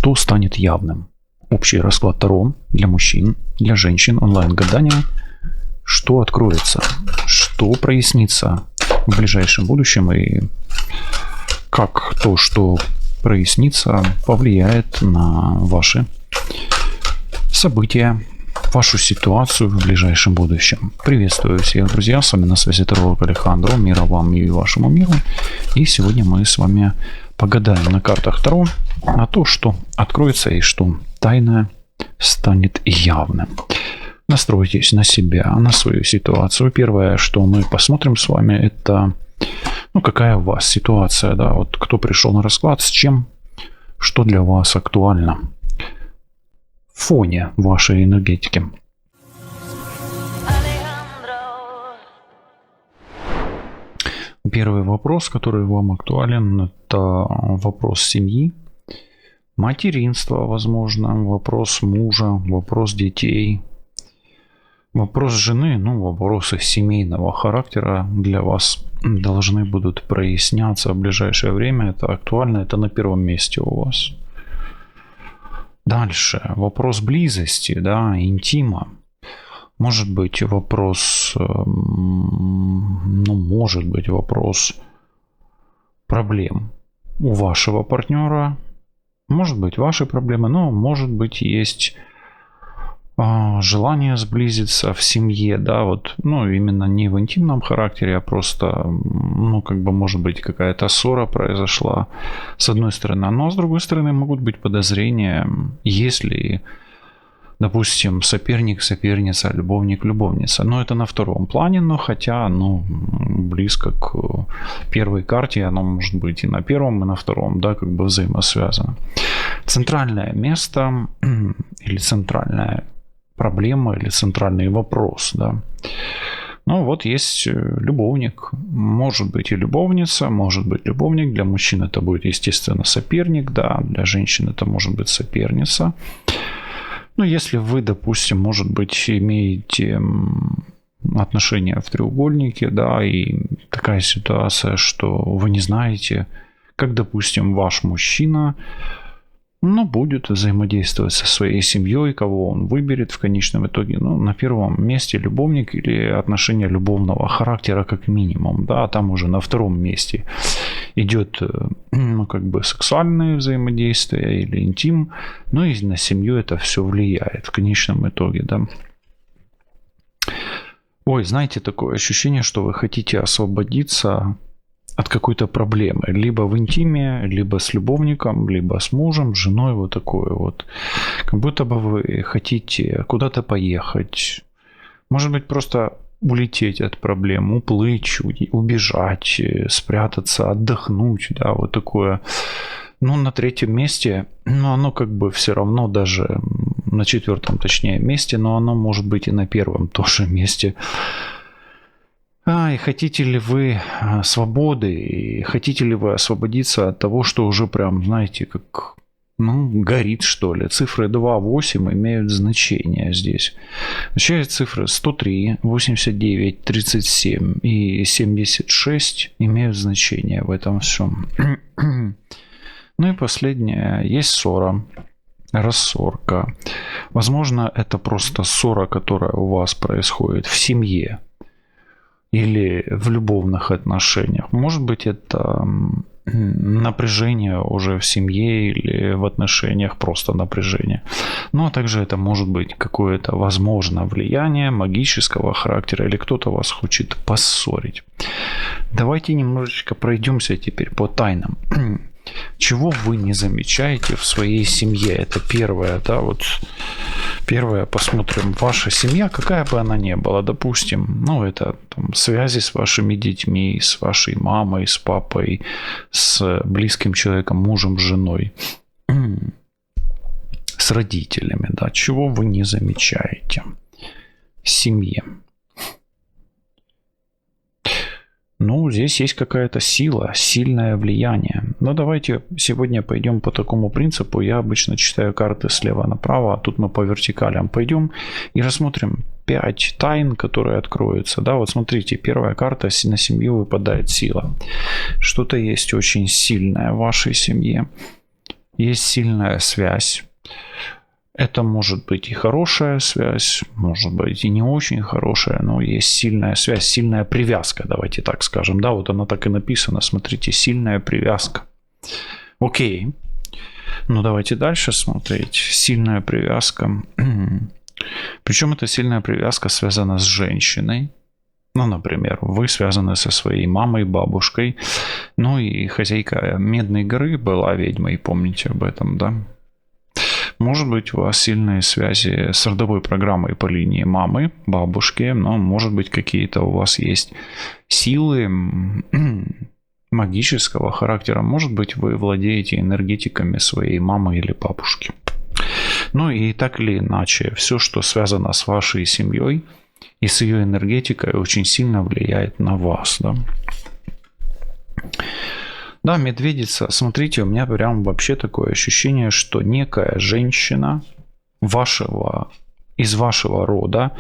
Что станет явным? Общий расклад Таро для мужчин, для женщин, онлайн-гадание. Что откроется? Что прояснится в ближайшем будущем? И как то, что прояснится, повлияет на ваши события, вашу ситуацию в ближайшем будущем. Приветствую всех, друзья. С вами на связи таролог Алехандро. Мира вам и вашему миру. И сегодня мы с вами погадаем на картах Таро на то, что откроется и что тайное станет явным. Настройтесь на себя, на свою ситуацию. Первое, что мы посмотрим с вами, это какая у вас ситуация, да, вот кто пришел на расклад, с чем, что для вас актуально в фоне вашей энергетики. Первый вопрос, который вам актуален, это вопрос семьи, материнства, возможно, вопрос мужа, вопрос детей, вопрос жены, вопросы семейного характера для вас должны будут проясняться в ближайшее время. Это актуально, это на первом месте у вас. Дальше вопрос близости, да, интима. Может быть вопрос, вопрос проблем у вашего партнера. Может быть ваши проблемы, но может быть есть желание сблизиться в семье, да, именно не в интимном характере, а просто, может быть какая-то ссора произошла с одной стороны, но с другой стороны могут быть подозрения, если, допустим, соперник, соперница, любовник, любовница. Но это на втором плане, но хотя близко к первой карте, оно может быть и на первом, и на втором, да, взаимосвязано. Центральное место или центральная проблема или центральный вопрос, да. Есть любовник, может быть и любовница, может быть любовник. Для мужчин это будет, естественно, соперник, да, для женщин это может быть соперница. Если вы, допустим, может быть, имеете отношения в треугольнике, да, и такая ситуация, что вы не знаете, как, допустим, ваш мужчина, будет взаимодействовать со своей семьей, кого он выберет в конечном итоге. На первом месте любовник или отношения любовного характера как минимум, да, там уже на втором месте идет, сексуальное взаимодействие или интим, и на семью это все влияет в конечном итоге, да. Знаете, такое ощущение, что вы хотите освободиться от какой-то проблемы, либо в интиме, либо с любовником, либо с мужем, с женой, такое. Как будто бы вы хотите куда-то поехать, может быть, просто улететь от проблем, уплыть, убежать, спрятаться, отдохнуть, да, такое. На третьем месте, оно все равно даже на четвертом, точнее, месте, но оно может быть и на первом тоже месте. И хотите ли вы свободы, и хотите ли вы освободиться от того, что уже прям, знаете, как, горит, что ли. Цифры 2, 8 имеют значение здесь. Вообще цифры 103, 89, 37 и 76 имеют значение в этом всем. И последнее, есть ссора, рассорка. Возможно, это просто ссора, которая у вас происходит в семье или в любовных отношениях. Может быть, это напряжение уже в семье или в отношениях, просто напряжение. А также это может быть какое-то, возможно, влияние магического характера, или кто-то вас хочет поссорить. Давайте немножечко пройдемся теперь по тайнам. Чего вы не замечаете в своей семье? Это первое, да, первое, посмотрим, ваша семья, какая бы она ни была, допустим, это связи с вашими детьми, с вашей мамой, с папой, с близким человеком, мужем, женой, с родителями, да, чего вы не замечаете в семье? Здесь есть какая-то сила, сильное влияние. Давайте сегодня пойдем по такому принципу. Я обычно читаю карты слева направо, а тут мы по вертикалям пойдем и рассмотрим 5 тайн, которые откроются. Да, смотрите, первая карта, на семью выпадает сила. Что-то есть очень сильное в вашей семье. есть сильная связь. Это может быть и хорошая связь, может быть и не очень хорошая, но есть сильная связь, сильная привязка, давайте так скажем. Да, вот она так и написана, смотрите, сильная привязка. Окей. Ну, давайте дальше смотреть. Сильная привязка. Причем эта сильная привязка связана с женщиной. Ну, например, вы связаны со своей мамой, бабушкой. Ну и хозяйка Медной горы была ведьмой, помните об этом, да? Может быть, у вас сильные связи с родовой программой по линии мамы, бабушки, но, может быть, какие-то у вас есть силы магического характера. Может быть, вы владеете энергетиками своей мамы или бабушки. Ну и так или иначе, все, что связано с вашей семьей и с ее энергетикой, очень сильно влияет на вас, да? Да, медведица, смотрите, у меня прям вообще такое ощущение, что некая женщина из вашего рода,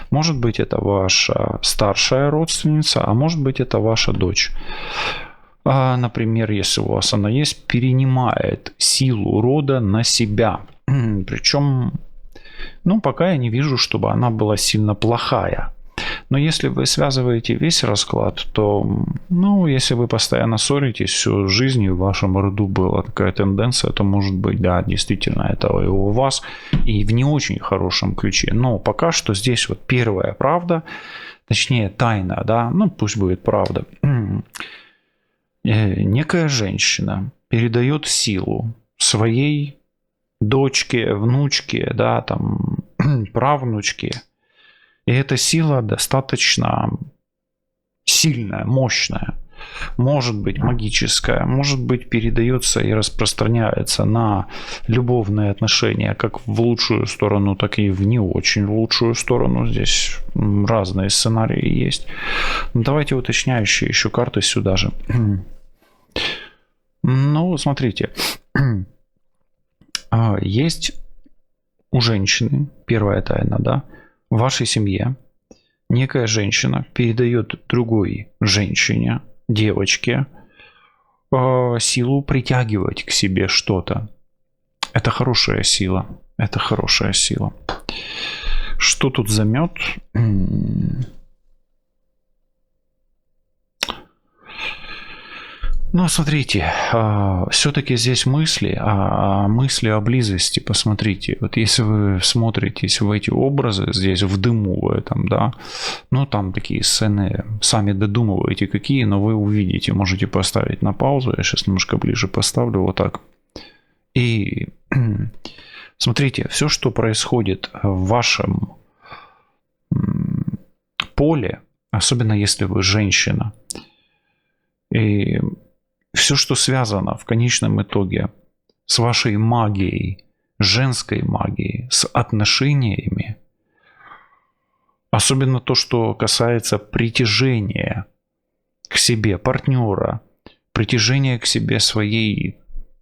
может быть, это ваша старшая родственница, а может быть, это ваша дочь. Например, если у вас она есть, перенимает силу рода на себя. Причем, ну, пока я не вижу, чтобы она была сильно плохая. Но если вы связываете весь расклад, то, ну, если вы постоянно ссоритесь всю жизнь, и в вашем роду была такая тенденция, то, может быть, да, действительно, это у вас и в не очень хорошем ключе. Но пока что здесь вот первая правда, точнее, тайна, да, ну, пусть будет правда. Некая женщина передает силу своей дочке, внучке, да, там, правнучке. И эта сила достаточно сильная, мощная. Может быть магическая, может быть передается и распространяется на любовные отношения как в лучшую сторону, так и в не очень лучшую сторону. Здесь разные сценарии есть. Но давайте уточняющие еще карты сюда же. Ну, смотрите. Есть у женщины, первая тайна, да, в вашей семье некая женщина передает другой женщине, девочке, силу притягивать к себе что-то. Это хорошая сила. Это хорошая сила. Что тут за мед? Ну, смотрите, все-таки здесь мысли о близости. Посмотрите, вот если вы смотритесь в эти образы, здесь в дыму в этом, да, ну, там такие сцены, сами додумываете какие, но вы увидите, можете поставить на паузу, я сейчас немножко ближе поставлю, вот так. И смотрите, все, что происходит в вашем поле, особенно если вы женщина, и все, что связано в конечном итоге с вашей магией, женской магией, с отношениями, особенно то, что касается притяжения к себе партнера, притяжения к себе своей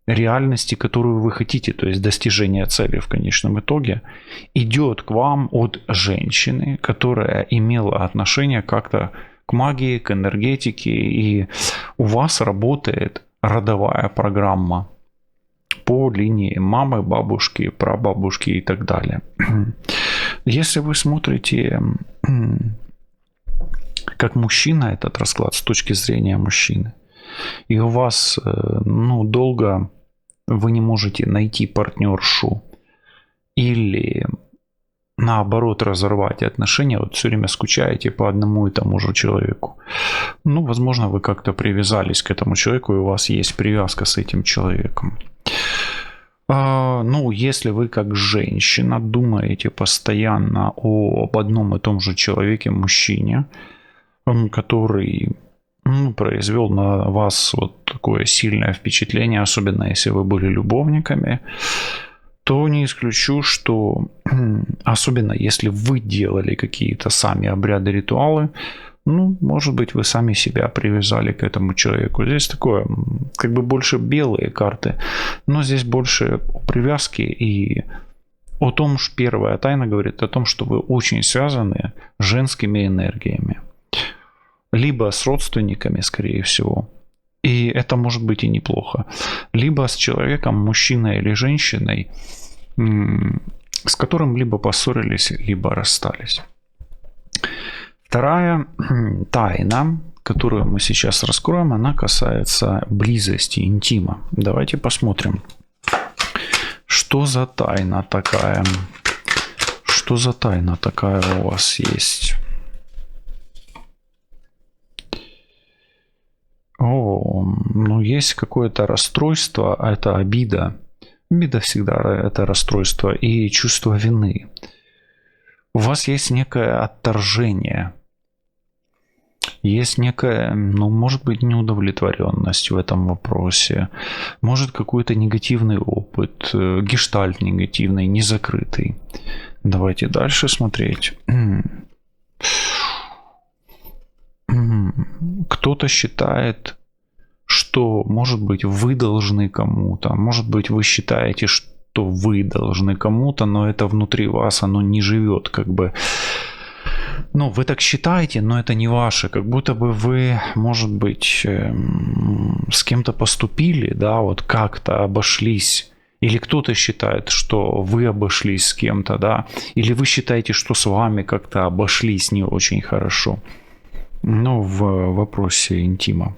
реальности, которую вы хотите, то есть достижения цели в конечном итоге, идет к вам от женщины, которая имела отношение как-то к магии, к энергетике, и у вас работает родовая программа по линии мамы, бабушки, прабабушки и так далее. Если вы смотрите как мужчина этот расклад с точки зрения мужчины, и у вас, ну, долго вы не можете найти партнершу или наоборот разорвать отношения, вот все время скучаете по одному и тому же человеку. Ну, возможно, вы как-то привязались к этому человеку, и у вас есть привязка с этим человеком. Ну, если вы как женщина думаете постоянно об одном и том же человеке, мужчине, который произвел на вас вот такое сильное впечатление, особенно если вы были любовниками, то не исключу, что особенно если вы делали какие-то сами обряды, ритуалы, ну, может быть, вы сами себя привязали к этому человеку. Здесь такое, как бы больше белые карты, но здесь больше о привязке и о том, что первая тайна говорит о том, что вы очень связаны женскими энергиями. Либо с родственниками, скорее всего, И это может быть и неплохо. Либо с человеком, мужчиной или женщиной, с которым либо поссорились, либо расстались. Вторая тайна, которую мы сейчас раскроем, она касается близости, интима. Давайте посмотрим, что за тайна такая. Что за тайна такая у вас есть? Ну есть какое-то расстройство, а это обида. Обида всегда это расстройство и чувство вины. У вас есть некое отторжение. Есть некая, может быть, неудовлетворенность в этом вопросе. Может, какой-то негативный опыт, гештальт негативный, незакрытый. Давайте дальше смотреть. Кто-то считает, что, может быть, вы должны кому-то. Может быть, вы считаете, что вы должны кому-то, но это внутри вас, оно не живет, как бы. Вы так считаете, но это не ваше. Как будто бы вы, может быть, с кем-то поступили, да, вот как-то обошлись. Или кто-то считает, что вы обошлись с кем-то, да. Или вы считаете, что с вами как-то обошлись не очень хорошо. В вопросе интима.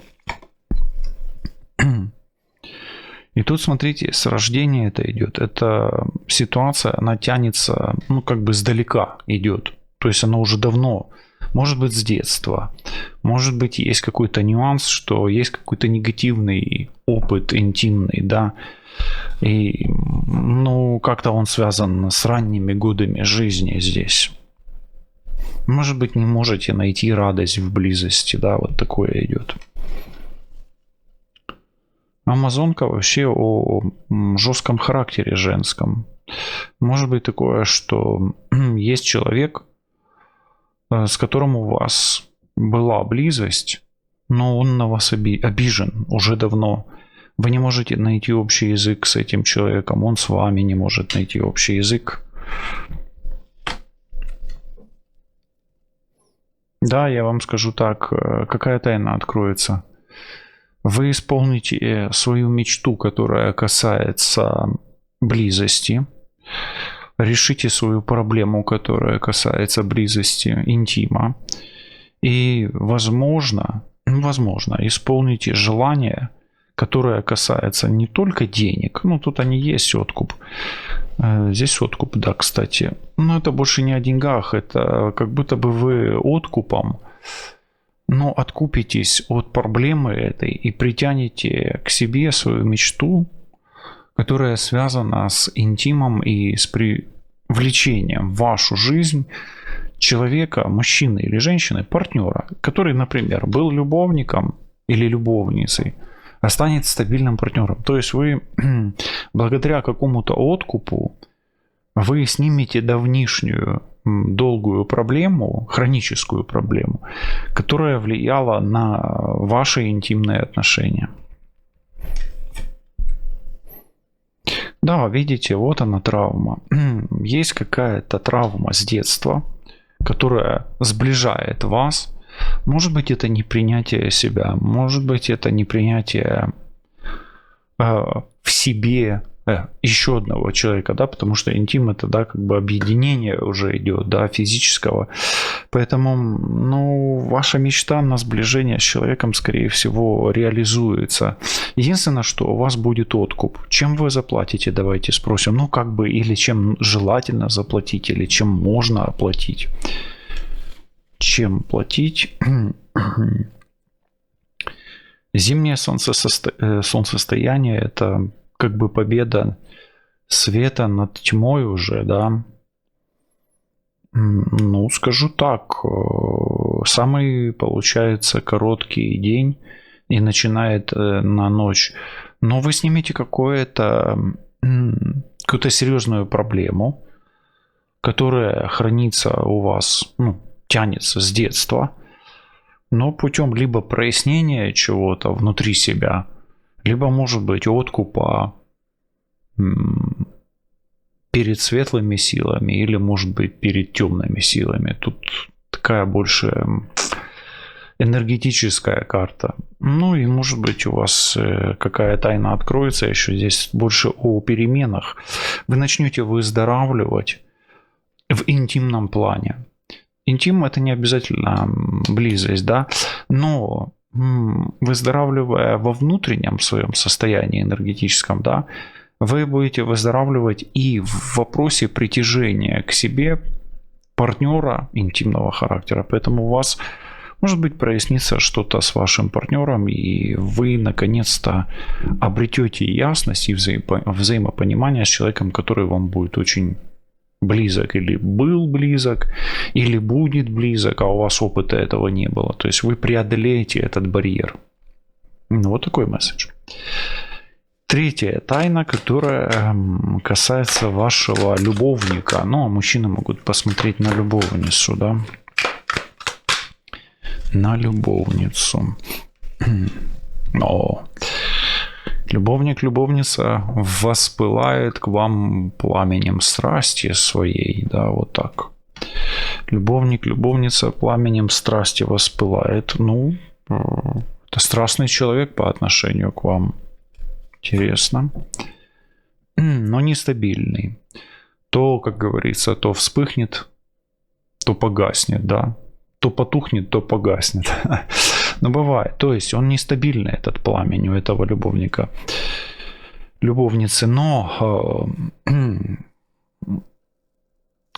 И тут, смотрите, с рождения это идет. Эта ситуация, она тянется, как бы сдалека идет. То есть она уже давно, может быть, с детства. Может быть, есть какой-то нюанс, что есть какой-то негативный опыт интимный, да. И, как-то он связан с ранними годами жизни здесь. Может быть, не можете найти радость в близости, да, вот такое идет. Амазонка вообще о жестком характере женском. Может быть такое, что есть человек, с которым у вас была близость, но он на вас обижен уже давно. Вы не можете найти общий язык с этим человеком, он с вами не может найти общий язык. Да, я вам скажу так, какая тайна откроется. Вы исполните свою мечту, которая касается близости. Решите свою проблему, которая касается близости, интима. И, возможно, исполните желание, которое касается не только денег. Тут они есть, откуп. Здесь откуп, да, кстати. Но это больше не о деньгах. Это как будто бы вы откупом, откупитесь от проблемы этой и притянете к себе свою мечту, которая связана с интимом и с привлечением в вашу жизнь человека, мужчины или женщины, партнера, который, например, был любовником или любовницей, а станет стабильным партнером. То есть вы благодаря какому-то откупу вы снимете давнишнюю долгую проблему, хроническую проблему, которая влияла на ваши интимные отношения. Да, видите, вот она травма. Есть какая-то травма с детства, которая сближает вас. Может быть, это не принятие себя, может быть, это не принятие в себе еще одного человека, да, потому что интим это, да, как бы объединение уже идет, да, физического. Поэтому, ваша мечта на сближение с человеком, скорее всего, реализуется. Единственное, что у вас будет откуп. Чем вы заплатите, давайте спросим. Или чем желательно заплатить, или чем можно оплатить. Чем платить? Зимнее солнцестояние это как бы победа света над тьмой уже, да. Скажу так, самый, получается, короткий день и начинает на ночь. Но вы снимете какую-то серьезную проблему, которая хранится у вас, тянется с детства, но путем либо прояснения чего-то внутри себя, либо, может быть, откупа перед светлыми силами, или, может быть, перед темными силами. Тут такая больше энергетическая карта. Ну и может быть у вас какая тайна откроется еще. Здесь больше о переменах. Вы начнете выздоравливать в интимном плане. Интим — это не обязательно близость, да, но выздоравливая во внутреннем своем состоянии энергетическом, да, вы будете выздоравливать и в вопросе притяжения к себе партнера интимного характера. Поэтому у вас, может быть, прояснится что-то с вашим партнером, и вы наконец-то обретете ясность и взаимопонимание с человеком, который вам будет очень близок, или был близок, или будет близок, а у вас опыта этого не было. То есть вы преодолеете этот барьер. Ну, вот такой месседж. Третья тайна, которая касается вашего любовника. Ну, а мужчины могут посмотреть на любовницу, да? На любовницу. О. Любовник, любовница воспылает к вам пламенем страсти своей, да, вот так. Любовник, любовница пламенем страсти воспылает. Ну, это страстный человек по отношению к вам. Интересно. Но нестабильный. То, как говорится, то вспыхнет, то погаснет, да. То потухнет, то погаснет. Но бывает. То есть он нестабильный, этот пламень у этого любовника. Любовницы. Но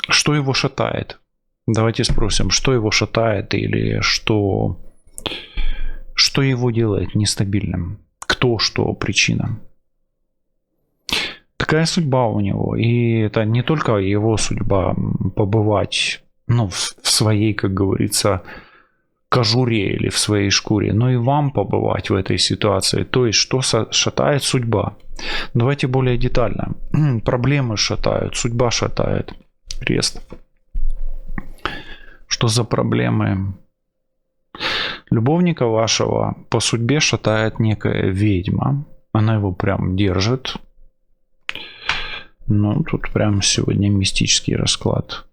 что его шатает? Давайте спросим, что его шатает или что его делает нестабильным? Кто, что причина? Какая судьба у него? И это не только его судьба побывать, ну, в своей, как говорится, кожуре или в своей шкуре, но и вам побывать в этой ситуации. То есть, что шатает? Судьба. Давайте более детально. Проблемы шатают, судьба шатает. Крест. Что за проблемы? Любовника вашего по судьбе шатает некая ведьма. Она его прям держит. Ну, тут прям сегодня мистический расклад.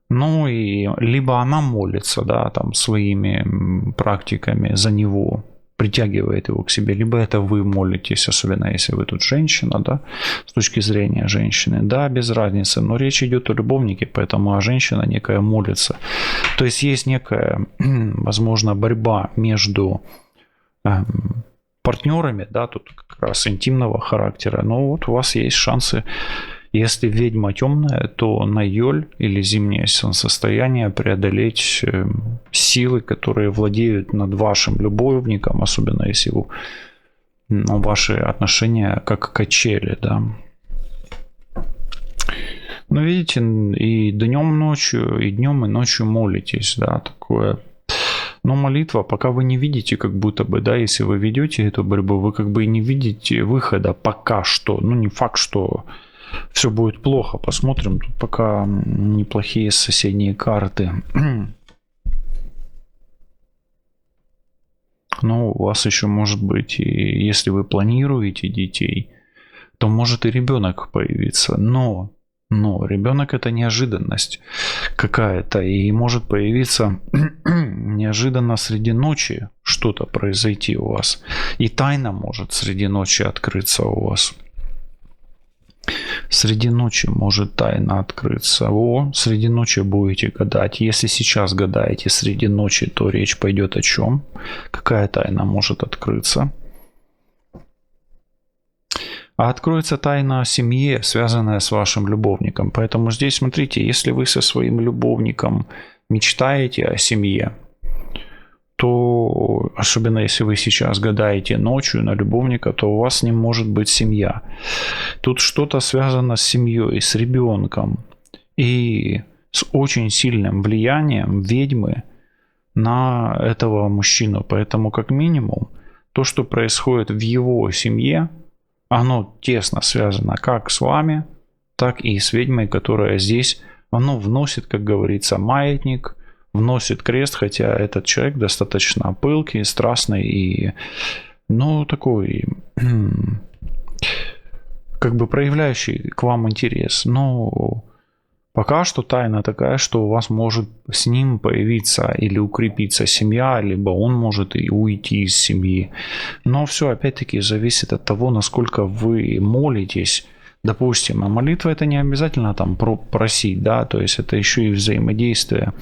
Ну и либо она молится, да, там своими практиками за него, притягивает его к себе, либо это вы молитесь, особенно если вы тут женщина, да, с точки зрения женщины, да, без разницы, но речь идет о любовнике, поэтому женщина некая молится. То есть есть некая, возможно, борьба между партнерами, да, тут как раз интимного характера, но вот у вас есть шансы. Если ведьма темная, то на Йоль или зимнее солнцестояние преодолеть силы, которые владеют над вашим любовником, особенно если ваши отношения как качели, да. Но видите, и днем, ночью, и днем, и ночью молитесь, да, такое. Но молитва, пока вы не видите, как будто бы, да, если вы ведете эту борьбу, вы как бы и не видите выхода пока что. Ну, не факт, что все будет плохо. Посмотрим. Тут пока неплохие соседние карты. Но у вас еще может быть, и если вы планируете детей, то может и ребенок появиться. Но ребенок — это неожиданность какая-то. И может появиться неожиданно среди ночи что-то произойти у вас. И тайна может среди ночи открыться у вас. Среди ночи может тайна открыться. Среди ночи будете гадать. Если сейчас гадаете среди ночи, то речь пойдет о чем? Какая тайна может открыться? А откроется тайна о семье, связанная с вашим любовником. Поэтому здесь, смотрите, если вы со своим любовником мечтаете о семье, то, особенно если вы сейчас гадаете ночью на любовника, то у вас с ним может быть семья. Тут что-то связано с семьей, с ребенком и с очень сильным влиянием ведьмы на этого мужчину. Поэтому, как минимум, то, что происходит в его семье, оно тесно связано как с вами, так и с ведьмой, которая здесь, оно вносит, как говорится, маятник, вносит крест, хотя этот человек достаточно пылкий, страстный и, ну, такой, как бы проявляющий к вам интерес. Но Пока что тайна такая, что у вас может с ним появиться или укрепиться семья, либо он может и уйти из семьи. Но все опять-таки зависит от того, насколько вы молитесь. Допустим, а молитва это не обязательно там просить, да, то есть это еще и взаимодействие.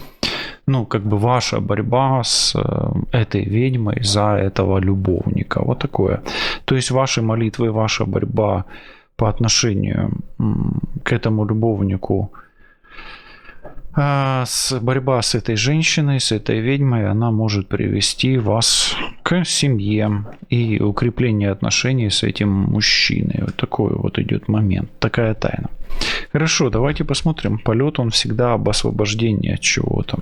Ну, как бы ваша борьба с этой ведьмой за этого любовника. Вот такое. То есть ваши молитвы, ваша борьба по отношению к этому любовнику, борьба с этой женщиной, с этой ведьмой, она может привести вас к семье и укреплению отношений с этим мужчиной. Вот такой вот идет момент, такая тайна. Хорошо, давайте посмотрим. Полет, он всегда об освобождении от чего-то.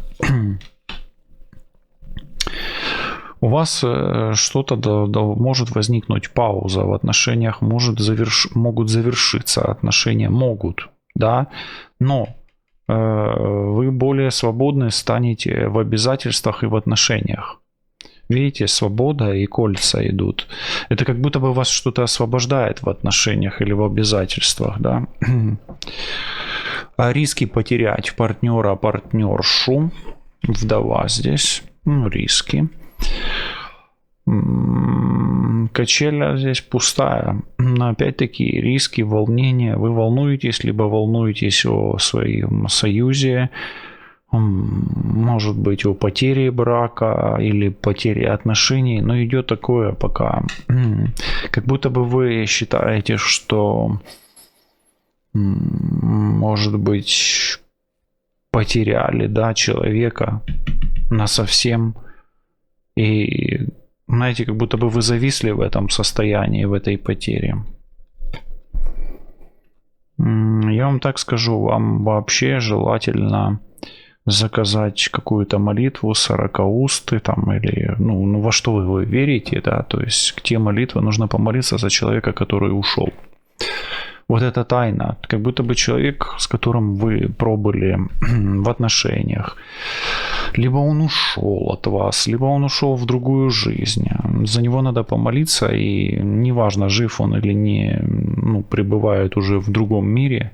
У вас что-то может возникнуть пауза в отношениях, могут завершиться отношения, могут, да, но вы более свободны станете в обязательствах и в отношениях. Видите, свобода и кольца идут. Это как будто бы вас что-то освобождает в отношениях или в обязательствах, да. А риски потерять партнера, партнершу, вдова здесь, риски. Качеля здесь пустая. Но опять-таки риски, волнения. Вы волнуетесь, либо волнуетесь о своем союзе. Может быть, о потере брака или потере отношений. Но идет такое пока. Как будто бы вы считаете, что, может быть, потеряли, да, человека насовсем. И, знаете, как будто бы вы зависли в этом состоянии, в этой потере. Я вам так скажу, вам вообще желательно заказать какую-то молитву, 40-усты там, или, ну, во что вы верите, да, то есть к те молитвы нужно помолиться за человека, который ушел. Вот это тайна, как будто бы человек, с которым вы пробыли в отношениях, либо он ушел от вас, либо он ушел в другую жизнь. За него надо помолиться, и неважно, жив он или не, ну, пребывает уже в другом мире,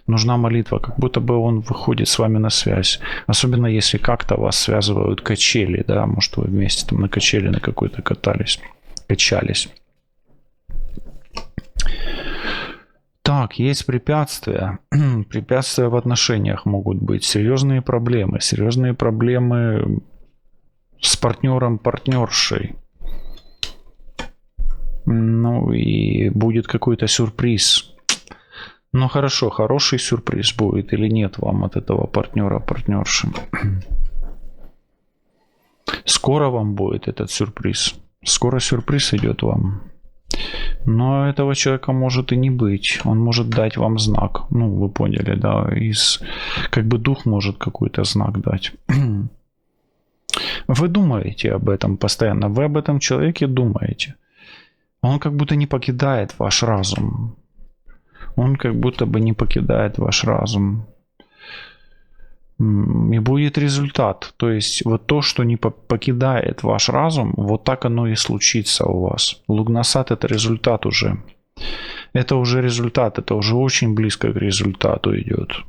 нужна молитва, как будто бы он выходит с вами на связь. Особенно если как-то вас связывают качели, да, может вы вместе там на качели на какой-то качались. Так, есть препятствия. Препятствия в отношениях могут быть. Серьезные проблемы. Серьезные проблемы с партнером, партнершей. Ну и будет какой-то сюрприз. Ну хорошо, хороший сюрприз будет или нет вам от этого партнера, партнерши. Скоро вам будет этот сюрприз. Скоро сюрприз идет вам. Но этого человека может и не быть. Он может дать вам знак. Ну, вы поняли, да? Как бы дух может какой-то знак дать. Вы думаете об этом постоянно. Вы об этом человеке думаете. Он как будто не покидает ваш разум. Он как будто бы не покидает ваш разум. И будет результат. То есть вот то, что не покидает ваш разум, вот так оно и случится у вас. Лугнасад — это результат уже. Это уже результат. Это уже очень близко к результату идет.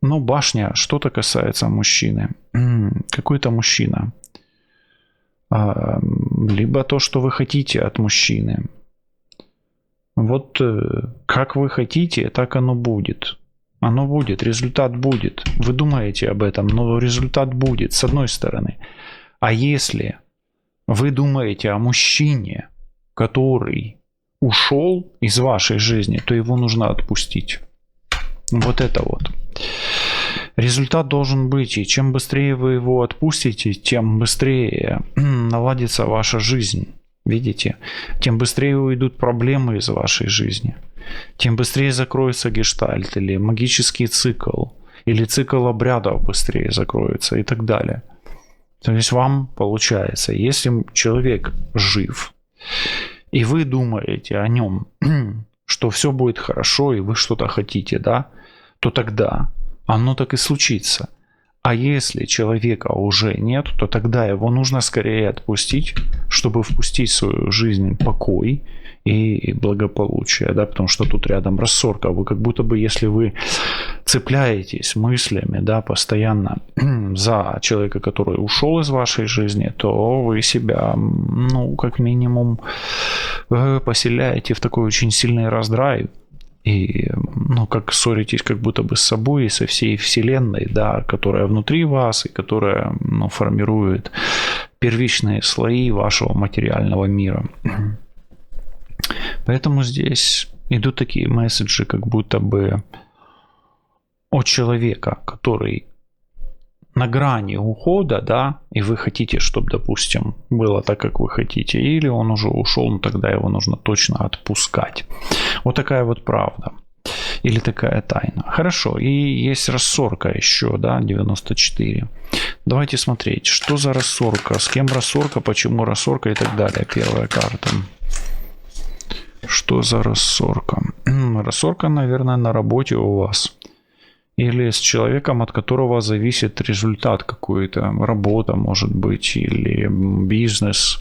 Но башня, что-то касается мужчины. Какой-то мужчина. Либо то, что вы хотите от мужчины. Вот как вы хотите, так оно будет. Оно будет, результат будет. Вы думаете об этом, но результат будет, с одной стороны. А если вы думаете о мужчине, который ушел из вашей жизни, то его нужно отпустить. Вот это вот. Результат должен быть, и чем быстрее вы его отпустите, тем быстрее наладится ваша жизнь. Видите? Тем быстрее уйдут проблемы из вашей жизни. Тем быстрее закроется гештальт или магический цикл, или цикл обрядов быстрее закроется и так далее. То есть вам получается, если человек жив, и вы думаете о нем, что все будет хорошо, и вы что-то хотите, да, то тогда оно так и случится. А если человека уже нет, то тогда его нужно скорее отпустить, чтобы впустить в свою жизнь покой и благополучие, да, потому что тут рядом рассорка. Вы как будто бы, если вы цепляетесь мыслями, да, постоянно за человека, который ушел из вашей жизни, то вы себя, ну, как минимум, поселяете в такой очень сильный раздрай. И, ну, как ссоритесь как будто бы с собой и со всей вселенной, да, которая внутри вас и которая, ну, формирует первичные слои вашего материального мира. Поэтому здесь идут такие месседжи, как будто бы от человека, который на грани ухода, да, и вы хотите, чтобы, допустим, было так, как вы хотите, или он уже ушел, но тогда его нужно точно отпускать. Вот такая вот правда. Или такая тайна. Хорошо, и есть рассорка еще, да, 94. Давайте смотреть, что за рассорка, с кем рассорка, почему рассорка и так далее. Первая карта. Что за рассорка? Рассорка, наверное, на работе у вас. Или с человеком, от которого зависит результат какой-то. Работа, может быть, или бизнес.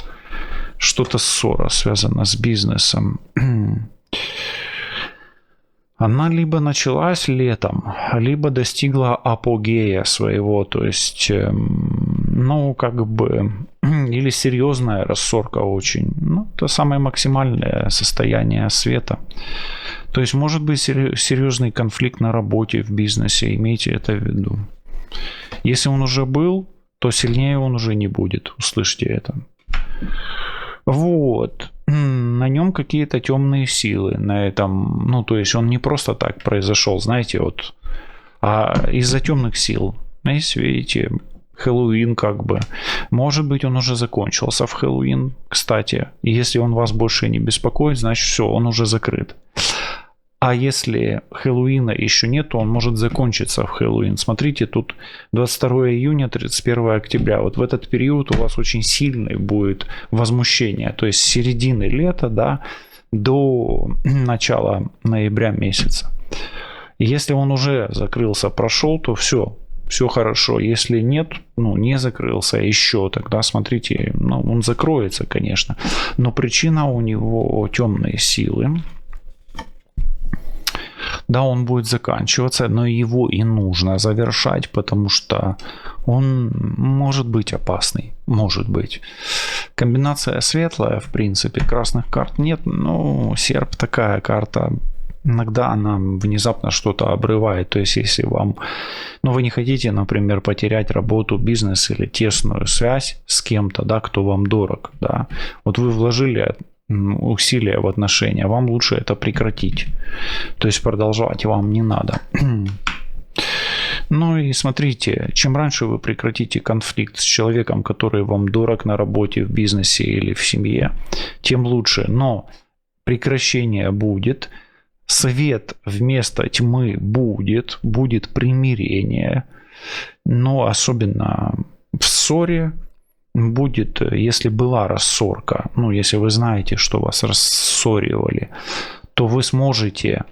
Что-то ссора связана с бизнесом. Она либо началась летом, либо достигла апогея своего. То есть, ну, как бы... Или серьезная рассорка очень. Ну, это самое максимальное состояние света. То есть, может быть, серьезный конфликт на работе, в бизнесе. Имейте это в виду. Если он уже был, то сильнее он уже не будет. Услышьте это. Вот. На нем какие-то темные силы. На этом, ну, то есть, он не просто так произошел, знаете, вот. А из-за темных сил. Здесь, видите... Хэллоуин как бы. Может быть, он уже закончился в Хэллоуин, кстати. И если он вас больше не беспокоит, значит все, он уже закрыт. А если Хэллоуина еще нет, то он может закончиться в Хэллоуин. Смотрите, тут 22 июня, 31 октября. Вот в этот период у вас очень сильный будет возмущение. То есть с середины лета, да, до начала ноября месяца. И если он уже закрылся, прошел, то все хорошо. Если нет, ну, не закрылся еще, тогда смотрите, ну, он закроется, конечно. Но причина у него темные силы. Да, он будет заканчиваться, но его и нужно завершать, потому что он может быть опасный. Может быть. Комбинация светлая, в принципе, красных карт нет, но серп такая карта. Иногда она внезапно что-то обрывает. То есть, если вам... Ну, вы не хотите, например, потерять работу, бизнес или тесную связь с кем-то, да, кто вам дорог, да. Вот вы вложили усилия в отношения, вам лучше это прекратить. То есть, продолжать вам не надо. Ну и смотрите, чем раньше вы прекратите конфликт с человеком, который вам дорог на работе, в бизнесе или в семье, тем лучше. Но прекращение будет... Свет вместо тьмы будет примирение, но особенно в ссоре будет, если была рассорка, ну, если вы знаете, что вас рассоривали, то вы сможете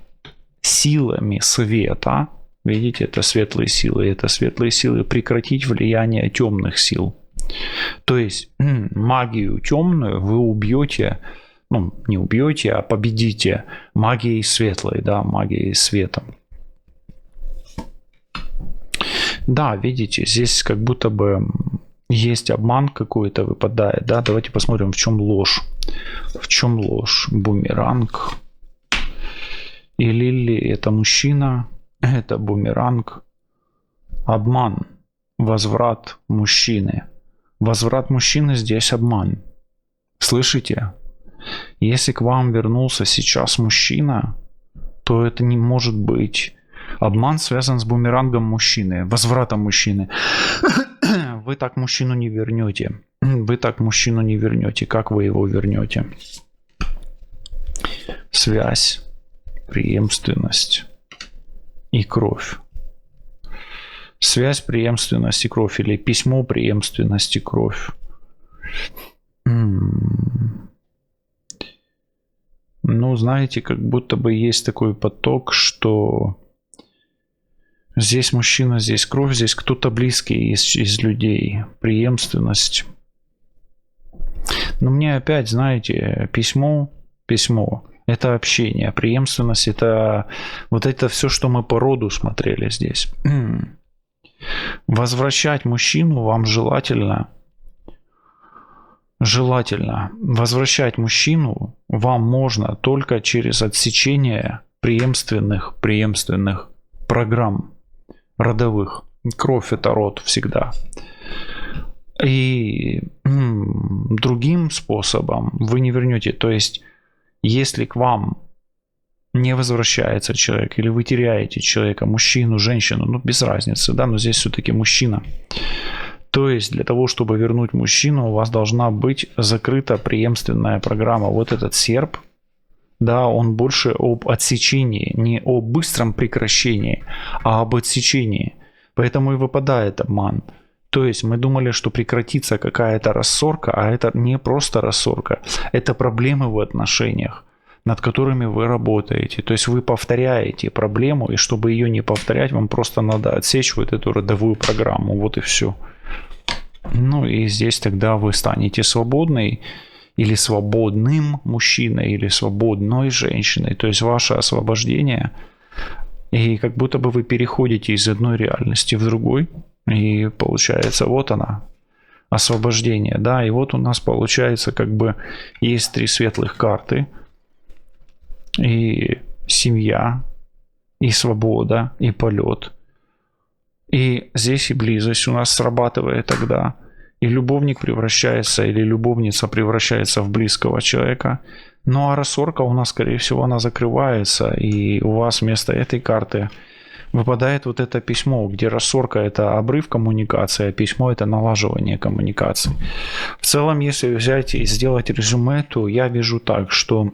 силами света, видите, это светлые силы прекратить влияние темных сил. То есть магию темную вы убьете, ну, не убьете, а победите магией светлой, да, магией света. Да, видите, здесь как будто бы есть обман какой-то выпадает, да, давайте посмотрим, в чем ложь. В чем ложь? Бумеранг. И Лили это мужчина, это бумеранг. Обман. Возврат мужчины. Возврат мужчины здесь обман. Слышите? Если к вам вернулся сейчас мужчина, то это не может быть. Обман связан с бумерангом мужчины, возвратом мужчины. Вы так мужчину не вернете. Вы так мужчину не вернете. Как вы его вернете? Связь, преемственность и кровь. Связь, преемственность и кровь. Или письмо, преемственность и кровь. Ну, знаете, как будто бы есть такой поток, что Здесь мужчина, здесь кровь, здесь кто-то близкий из людей. Преемственность. Но мне опять, знаете, письмо, это общение. Преемственность — это вот это все, что мы по роду смотрели здесь. Возвращать мужчину вам желательно. Возвращать мужчину вам можно только через отсечение преемственных программ родовых. Кровь — это род всегда. И другим способом вы не вернете. То есть, если к вам не возвращается человек, или вы теряете человека, мужчину, женщину, ну без разницы, да, но здесь все-таки мужчина. То есть для того, чтобы вернуть мужчину, у вас должна быть закрыта преемственная программа. Вот этот серп, да, он больше об отсечении, не о быстром прекращении, а об отсечении. Поэтому и выпадает обман. То есть мы думали, что прекратится какая-то рассорка, а это не просто рассорка. Это проблемы в отношениях, над которыми вы работаете. То есть вы повторяете проблему, и чтобы ее не повторять, вам просто надо отсечь вот эту родовую программу. Вот и все. Ну и здесь тогда вы станете свободной или свободным мужчиной, или свободной женщиной. То есть ваше освобождение. И как будто бы вы переходите из одной реальности в другой. И получается, вот она, освобождение. Да, и вот у нас получается, как бы есть 3 светлых карты. И семья, и свобода, и полет. И здесь и близость у нас срабатывает тогда. И любовник превращается, или любовница превращается в близкого человека. Ну а рассорка у нас, скорее всего, она закрывается. И у вас вместо этой карты выпадает вот это письмо, где рассорка — это обрыв коммуникации, а письмо — это налаживание коммуникации. В целом, если взять и сделать резюме, то я вижу так, что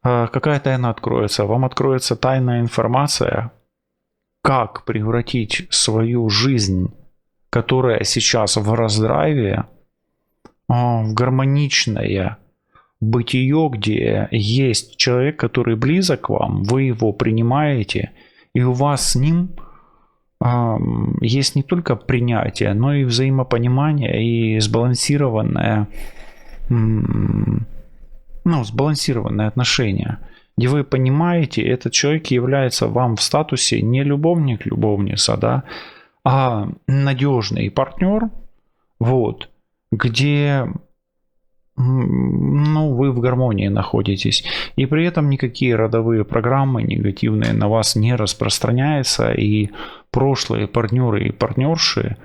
какая тайна откроется? Вам откроется тайная информация, как превратить свою жизнь, которая сейчас в раздрайве, в гармоничное бытие, где есть человек, который близок к вам, вы его принимаете, и у вас с ним есть не только принятие, но и взаимопонимание, и сбалансированное отношение, где вы понимаете, этот человек является вам в статусе не любовник, любовница, да, а надежный партнер, вот, где вы в гармонии находитесь, и при этом никакие родовые программы негативные на вас не распространяются, и прошлые партнеры и партнерши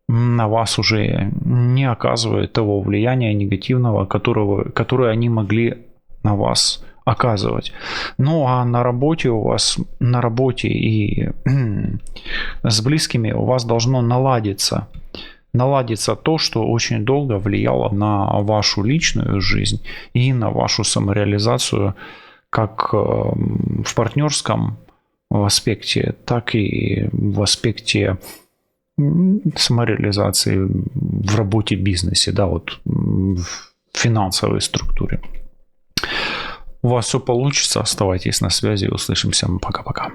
на вас уже не оказывают того влияния негативного, которое они могли на вас оказывать. Ну а на работе у вас, и с близкими у вас должно наладиться то, что очень долго влияло на вашу личную жизнь и на вашу самореализацию как в партнерском аспекте, так и в аспекте самореализации в работе, бизнесе, да, вот в финансовой структуре. У вас все получится, оставайтесь на связи, услышимся, пока-пока.